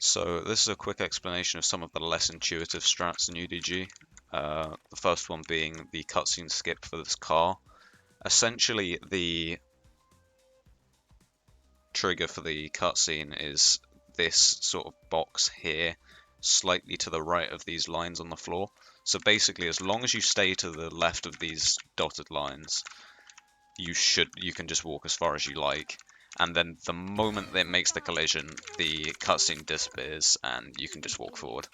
So this is a quick explanation of some of the less intuitive strats in UDG. The first one being the cutscene skip for this car. Essentially, the trigger for the cutscene is this sort of box here, slightly to the right of these lines on the floor. So basically, as long as you stay to the left of these dotted lines, you can just walk as far as you like. And then the moment that it makes the collision, the cutscene disappears and you can just walk forward.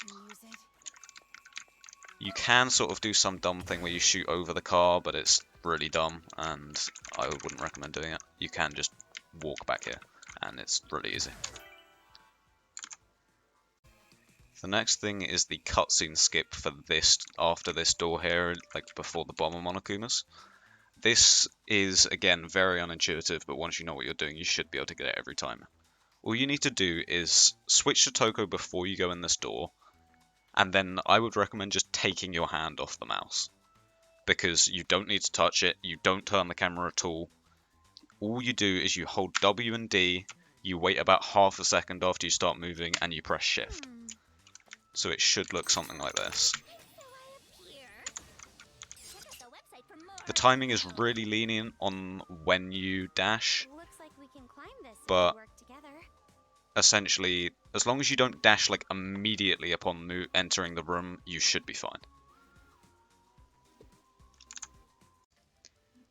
You can sort of do some dumb thing where you shoot over the car, but it's really dumb and I wouldn't recommend doing it. You can just walk back here and it's really easy. The next thing is the cutscene skip for this, after this door here, like before the bomber Monokumas. This is, again, very unintuitive, but once you know what you're doing, you should be able to get it every time. All you need to do is switch to Toko before you go in this door, and then I would recommend just taking your hand off the mouse. Because you don't need to touch it, you don't turn the camera at all. All you do is you hold W and D, you wait about half a second after you start moving, and you press shift. So it should look something like this. The timing is really lenient on when you dash, but essentially, as long as you don't dash like immediately upon entering the room, you should be fine.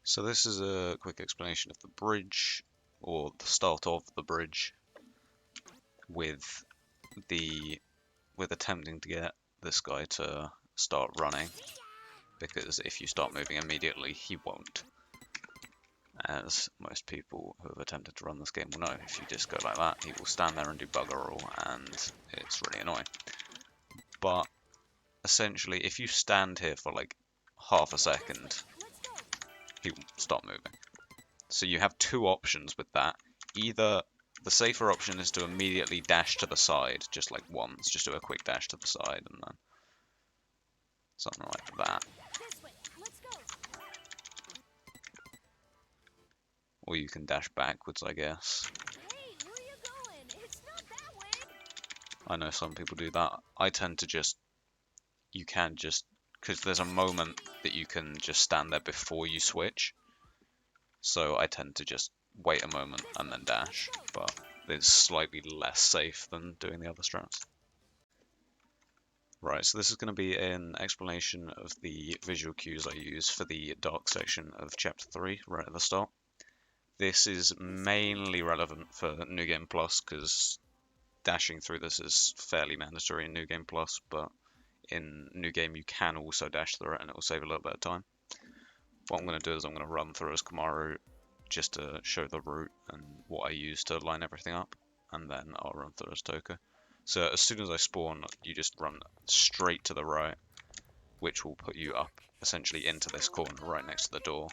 So this is a quick explanation of the bridge, or the start of the bridge, with attempting to get this guy to start running. Because if you start moving immediately, he won't. As most people who have attempted to run this game will know, if you just go like that, he will stand there and do bugger all, and it's really annoying. But essentially, if you stand here for like half a second, he will stop moving. So you have two options with that. Either the safer option is to immediately dash to the side, just like once, just do a quick dash to the side, and then something like that. Or you can dash backwards, I guess. Hey, where you going? It's not that way. I know some people do that. I tend to just, because there's a moment that you can just stand there before you switch. So I tend to just wait a moment and then dash, but it's slightly less safe than doing the other strats. Right, so this is going to be an explanation of the visual cues I use for the dark section of Chapter 3, right at the start. This is mainly relevant for New Game Plus, because dashing through this is fairly mandatory in New Game Plus, but in New Game you can also dash through it and it will save a little bit of time. What I'm going to do is I'm going to run through as Kamaru just to show the route and what I use to line everything up, and then I'll run through as Toko. So as soon as I spawn, you just run straight to the right, which will put you up essentially into this corner right next to the door.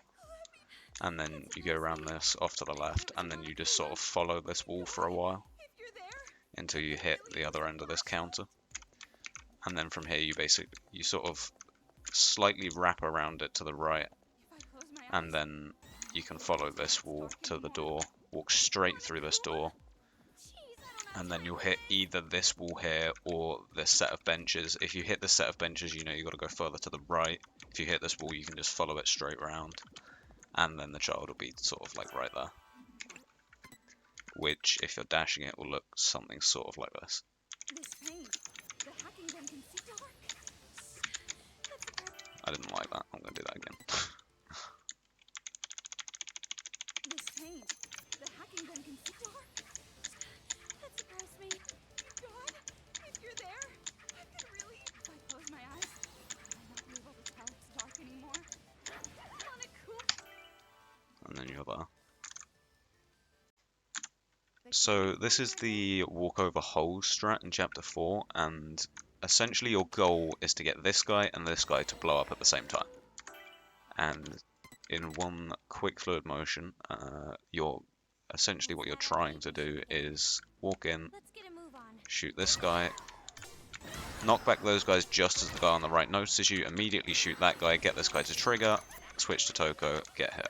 And then you go around this off to the left, and then you just sort of follow this wall for a while until you hit the other end of this counter. And then from here you sort of slightly wrap around it to the right, and then you can follow this wall to the door, walk straight through this door, and then you'll hit either this wall here or this set of benches. If you hit this set of benches, you know you've got to go further to the right. If you hit this wall, you can just follow it straight round, and then the child will be sort of like right there. Which, if you're dashing it, will look something sort of like this. I didn't like that. I'm going to do that again. And then you're there. So this is the walk over holes strat in Chapter 4, and essentially your goal is to get this guy and this guy to blow up at the same time. And in one quick fluid motion, essentially what you're trying to do is walk in, shoot this guy, knock back those guys just as the guy on the right notices you, immediately shoot that guy, get this guy to trigger, switch to Toko, get hit.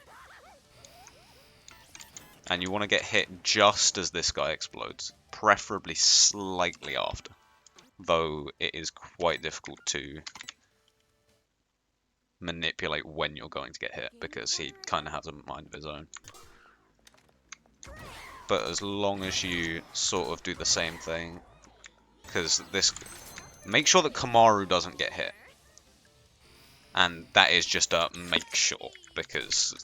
And you want to get hit just as this guy explodes, preferably slightly after. Though it is quite difficult to manipulate when you're going to get hit because he kind of has a mind of his own. But as long as you sort of do the same thing, because this, make sure that Kamaru doesn't get hit, and that is just a make sure because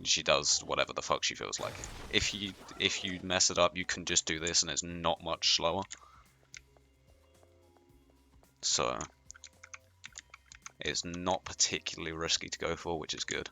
she does whatever the fuck she feels like. If you mess it up, you can just do this, and it's not much slower. So it's not particularly risky to go for, which is good.